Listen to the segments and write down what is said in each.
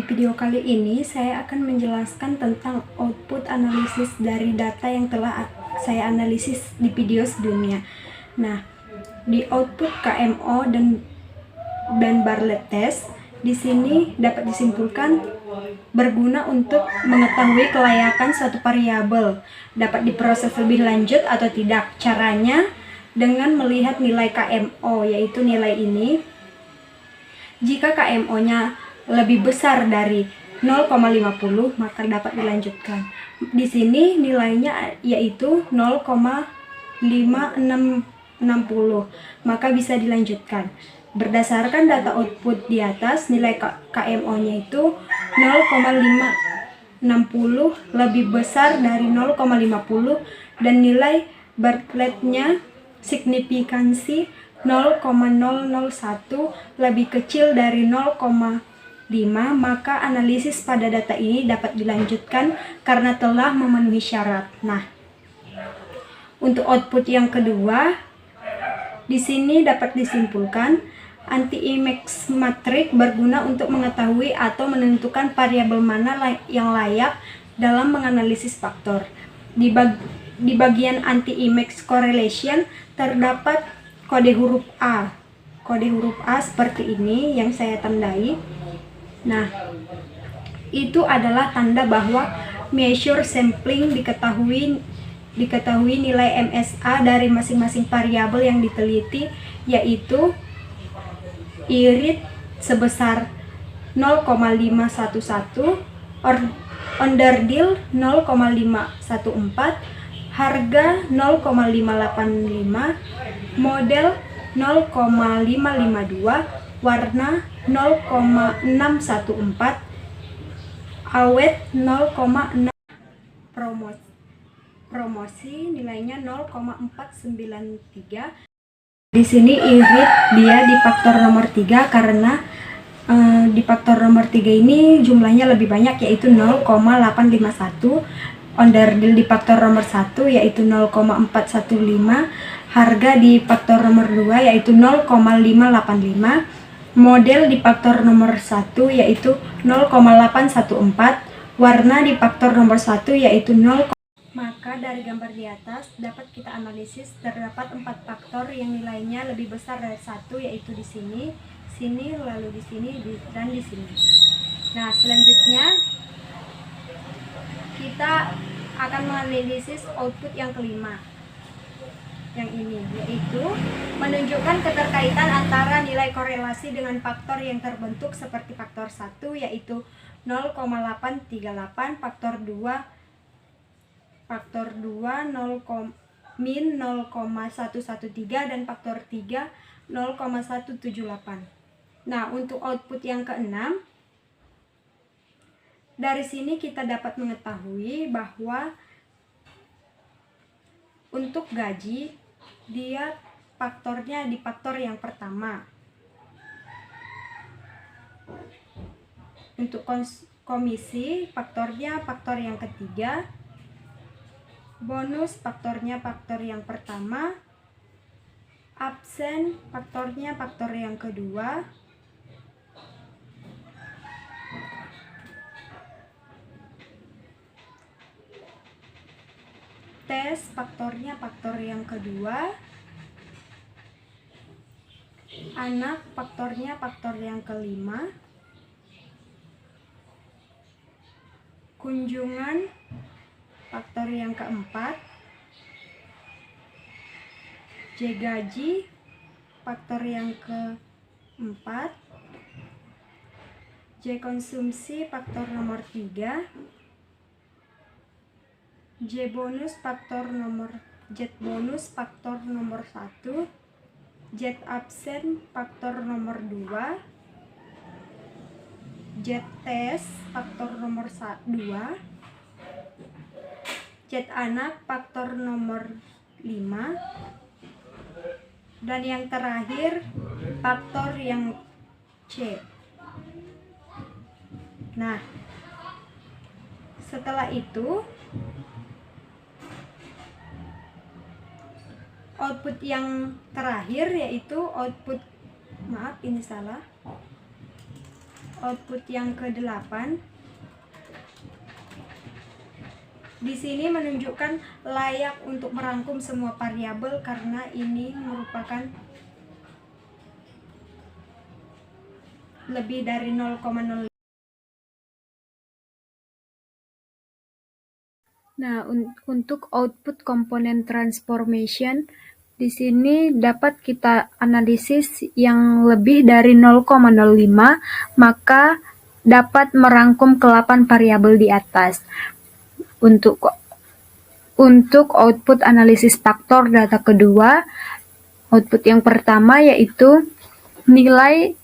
video kali ini saya akan menjelaskan tentang output analisis dari data yang telah saya analisis di video sebelumnya. Nah, di output KMO dan Bartlett test di sini dapat disimpulkan berguna untuk mengetahui kelayakan suatu variabel dapat diproses lebih lanjut atau tidak. Caranya dengan melihat nilai KMO, yaitu nilai ini. Jika KMO-nya lebih besar dari 0,50 maka dapat dilanjutkan. Di sini nilainya yaitu 0,5660 maka bisa dilanjutkan. Berdasarkan data output di atas, nilai KMO-nya itu 0,560 lebih besar dari 0,50 dan nilai Bartlett-nya signifikansi 0,001 lebih kecil dari 0,5, maka analisis pada data ini dapat dilanjutkan karena telah memenuhi syarat. Nah, untuk output yang kedua, di sini dapat disimpulkan anti-Emacs matrix berguna untuk mengetahui atau menentukan variabel mana yang layak dalam menganalisis faktor. Di bagian anti-Emacs correlation terdapat kode huruf A. Kode huruf A seperti ini yang saya tandai. Nah, itu adalah tanda bahwa measure sampling diketahui nilai MSA dari masing-masing variabel yang diteliti, yaitu irit sebesar 0,511, onderdil 0,514, harga 0,585, model 0,552, warna 0,614, awet 0,6, promosi nilainya 0,493. Di sini irit dia di faktor nomor 3 karena di faktor nomor 3 ini jumlahnya lebih banyak, yaitu 0,851. Onderdil di faktor nomor 1 yaitu 0,415, harga di faktor nomor 2 yaitu 0,585, model di faktor nomor 1 yaitu 0,814, warna di faktor nomor 1 yaitu 0. Maka dari gambar di atas dapat kita analisis terdapat 4 faktor yang nilainya lebih besar dari 1, yaitu di sini, lalu di sini, dan di sini. Nah, selanjutnya kita akan menganalisis output yang kelima, yang ini, yaitu menunjukkan keterkaitan antara nilai korelasi dengan faktor yang terbentuk seperti faktor 1 yaitu 0,838, faktor 2 min 0,113 dan faktor 3 0,178. Nah, untuk output yang keenam, dari sini kita dapat mengetahui bahwa untuk gaji dia faktornya di faktor yang pertama. Untuk komisi faktornya faktor yang ketiga. Bonus faktornya faktor yang pertama. Absen faktornya faktor yang kedua. Tes faktornya faktor yang kedua. Anak faktornya faktor yang kelima. Kunjungan faktor yang keempat. J gaji faktor yang keempat. J konsumsi faktor nomor 3. J bonus faktor nomor 1, Z absen faktor nomor 2, Z tes faktor nomor 2, Z anak faktor nomor 5, dan yang terakhir faktor yang C. Nah, setelah itu output yang terakhir yaitu output, maaf ini salah, output yang ke-8. Di sini menunjukkan layak untuk merangkum semua variabel karena ini merupakan lebih dari 0,0. Nah, untuk output komponen transformation di sini dapat kita analisis yang lebih dari 0,05, maka dapat merangkum ke 8 variabel di atas. Untuk output analisis faktor data kedua, output yang pertama yaitu nilai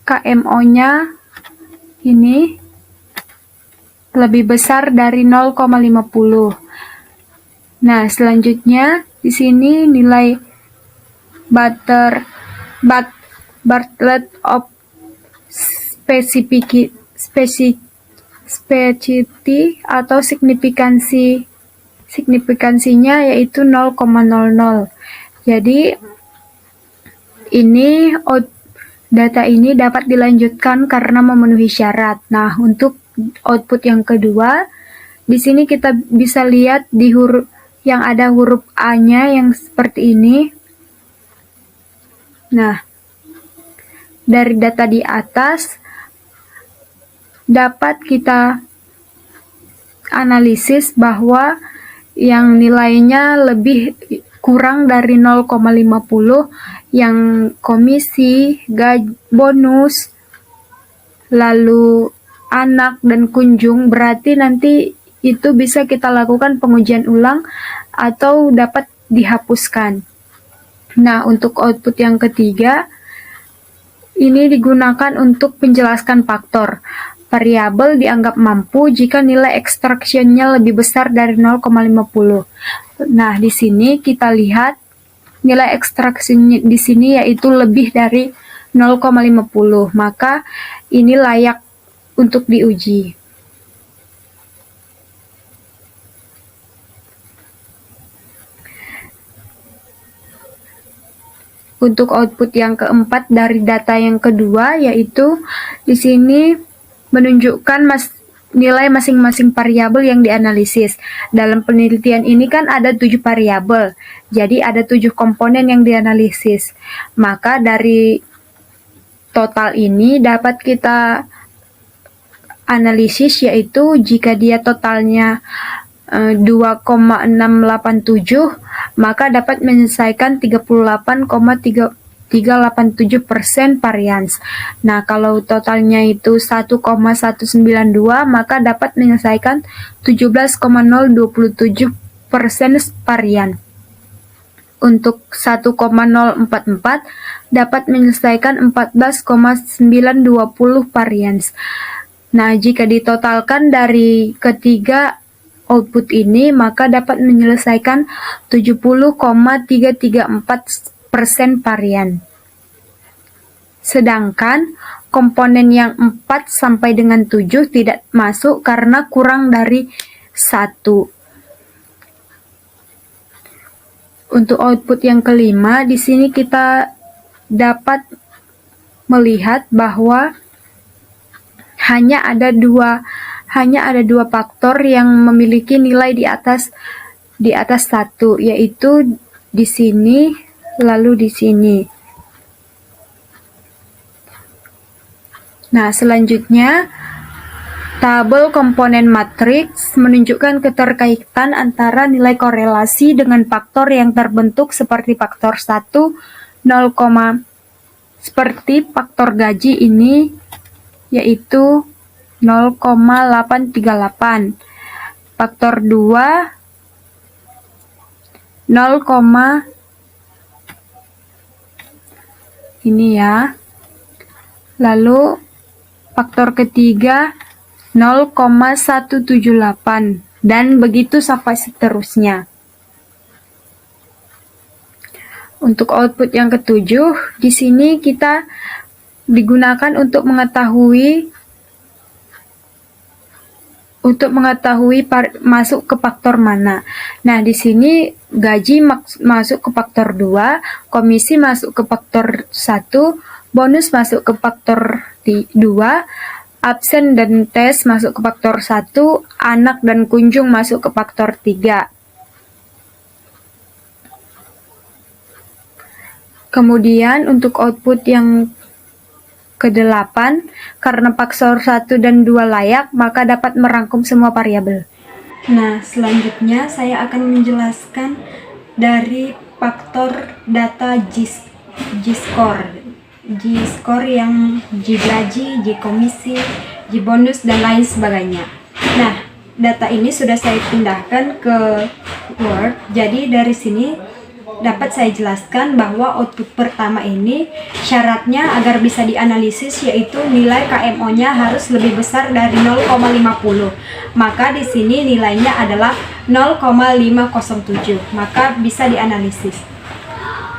KMO-nya ini lebih besar dari 0,50. Nah, selanjutnya di sini nilai Bartlett of specificity atau signifikansinya yaitu 0,00. Jadi ini data ini dapat dilanjutkan karena memenuhi syarat. Nah, untuk output yang kedua, di sini kita bisa lihat di huruf yang ada huruf A-nya yang seperti ini. Nah, dari data di atas dapat kita analisis bahwa yang nilainya lebih kurang dari 0,50 yang komisi, bonus, lalu anak dan kunjung, berarti nanti itu bisa kita lakukan pengujian ulang atau dapat dihapuskan. Nah, untuk output yang ketiga, ini digunakan untuk menjelaskan faktor. Variabel dianggap mampu jika nilai extraction-nya lebih besar dari 0,50. Nah, di sini kita lihat nilai extraction di sini yaitu lebih dari 0,50. Maka ini layak untuk diuji. Untuk output yang keempat dari data yang kedua yaitu di sini menunjukkan nilai masing-masing variabel yang dianalisis. Dalam penelitian ini kan ada 7 variabel, jadi ada 7 komponen yang dianalisis. Maka dari total ini dapat kita analisis yaitu jika dia totalnya 2,687, maka dapat menyelesaikan 38,387% varians. Nah, kalau totalnya itu 1,192, maka dapat menyelesaikan 17,027% varian. Untuk 1,044 dapat menyelesaikan 14,920 varians. Nah, jika ditotalkan dari ketiga output ini, maka dapat menyelesaikan 70,334% varian. Sedangkan komponen yang 4 sampai dengan 7 tidak masuk karena kurang dari 1. Untuk output yang kelima, di sini kita dapat melihat bahwa hanya ada dua faktor yang memiliki nilai di atas 1, yaitu di sini lalu di sini. Nah, selanjutnya tabel komponen matriks menunjukkan keterkaitan antara nilai korelasi dengan faktor yang terbentuk seperti faktor 1, 0, seperti faktor gaji ini yaitu 0,838. Faktor 2 0, ini ya. Lalu faktor ketiga 0,178 dan begitu sampai seterusnya. Untuk output yang ketujuh, di sini kita digunakan untuk mengetahui masuk ke faktor mana. Nah, di sini gaji masuk ke faktor 2, komisi masuk ke faktor 1, bonus masuk ke faktor 2, absen dan tes masuk ke faktor 1, anak dan kunjung masuk ke faktor 3. Kemudian untuk output yang ke-8, karena faktor 1 dan 2 layak, maka dapat merangkum semua variabel. Nah, selanjutnya saya akan menjelaskan dari faktor data G-score yang G gaji, G komisi, G bonus, dan lain sebagainya. Nah, data ini sudah saya pindahkan ke Word, jadi dari sini dapat saya jelaskan bahwa output pertama ini syaratnya agar bisa dianalisis yaitu nilai KMO-nya harus lebih besar dari 0,50. Maka di sini nilainya adalah 0,507, maka bisa dianalisis.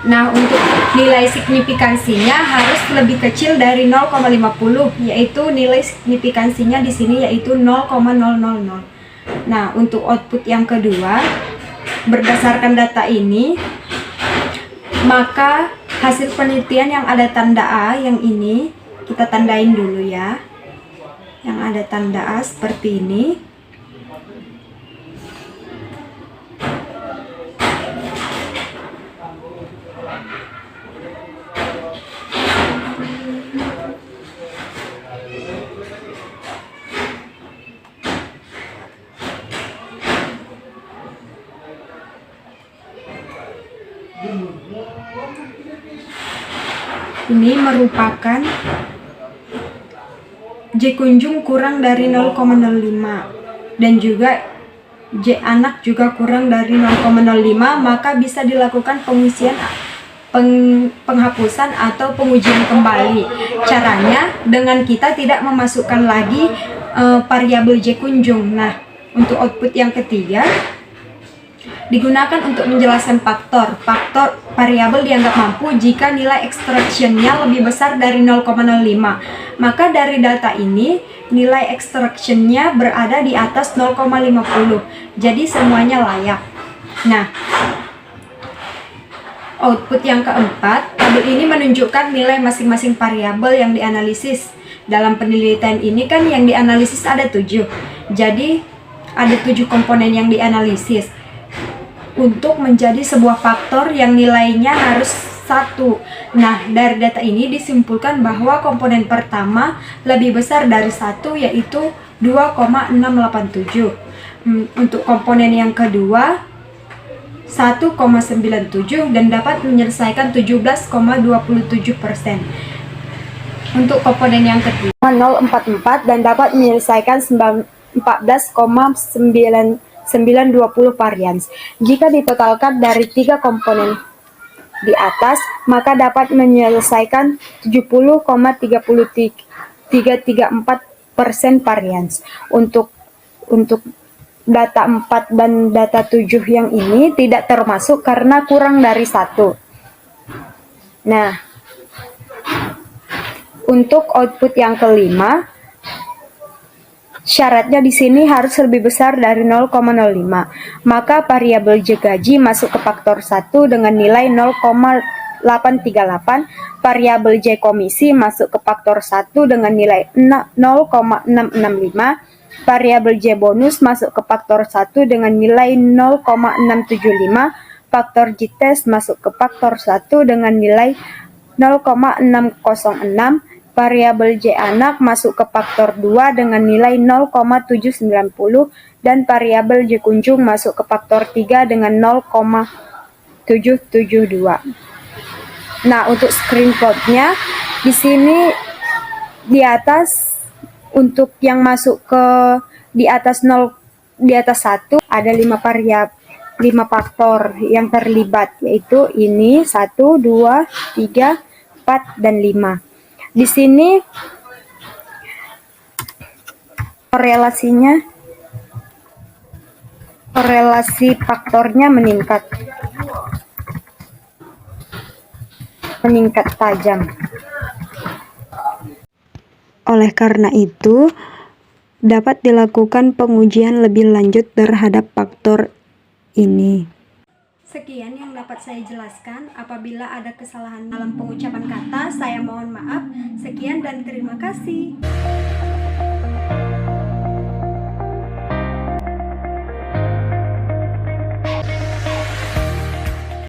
Nah, untuk nilai signifikansinya harus lebih kecil dari 0,50, yaitu nilai signifikansinya di sini yaitu 0,000. Nah, untuk output yang kedua, berdasarkan data ini, maka hasil penelitian yang ada tanda A yang ini kita tandain dulu ya. Yang ada tanda A seperti ini. Ini merupakan J kunjung kurang dari 0,05 dan juga J anak juga kurang dari 0,05, maka bisa dilakukan penghapusan atau pengujian kembali. Caranya dengan kita tidak memasukkan lagi variabel J kunjung. Nah, untuk output yang ketiga digunakan untuk menjelaskan faktor variabel dianggap mampu jika nilai extraction-nya lebih besar dari 0,05. Maka dari data ini nilai extraction-nya berada di atas 0,50. Jadi semuanya layak. Nah, output yang keempat, tabel ini menunjukkan nilai masing-masing variabel yang dianalisis. Dalam penelitian ini kan yang dianalisis ada 7. Jadi ada 7 komponen yang dianalisis untuk menjadi sebuah faktor yang nilainya harus 1. Nah, dari data ini disimpulkan bahwa komponen pertama lebih besar dari 1, yaitu 2,687. Untuk komponen yang kedua 1,97 dan dapat menyelesaikan 17,27%. Untuk komponen yang ketiga 0,44 dan dapat menyelesaikan 14,920 varians. Jika ditotalkan dari 3 komponen di atas, maka dapat menyelesaikan 70,334% varians. Untuk data 4 dan data 7 yang ini tidak termasuk karena kurang dari 1. Nah, untuk output yang kelima, syaratnya di sini harus lebih besar dari 0,05. Maka variabel J gaji masuk ke faktor 1 dengan nilai 0,838. Variabel J komisi masuk ke faktor 1 dengan nilai 0,665. Variabel J bonus masuk ke faktor 1 dengan nilai 0,675. Faktor J test masuk ke faktor 1 dengan nilai 0,606. Variabel J anak masuk ke faktor 2 dengan nilai 0,790 dan variabel J kunjung masuk ke faktor 3 dengan 0,772. Nah, untuk screenshotnya di sini di atas untuk yang masuk ke di atas 1 ada 5 faktor yang terlibat, yaitu ini 1, 2, 3, 4 dan 5. Di sini korelasi faktornya meningkat tajam. Oleh karena itu, dapat dilakukan pengujian lebih lanjut terhadap faktor ini. Sekian yang dapat saya jelaskan. Apabila ada kesalahan dalam pengucapan kata, saya mohon maaf. Sekian dan terima kasih.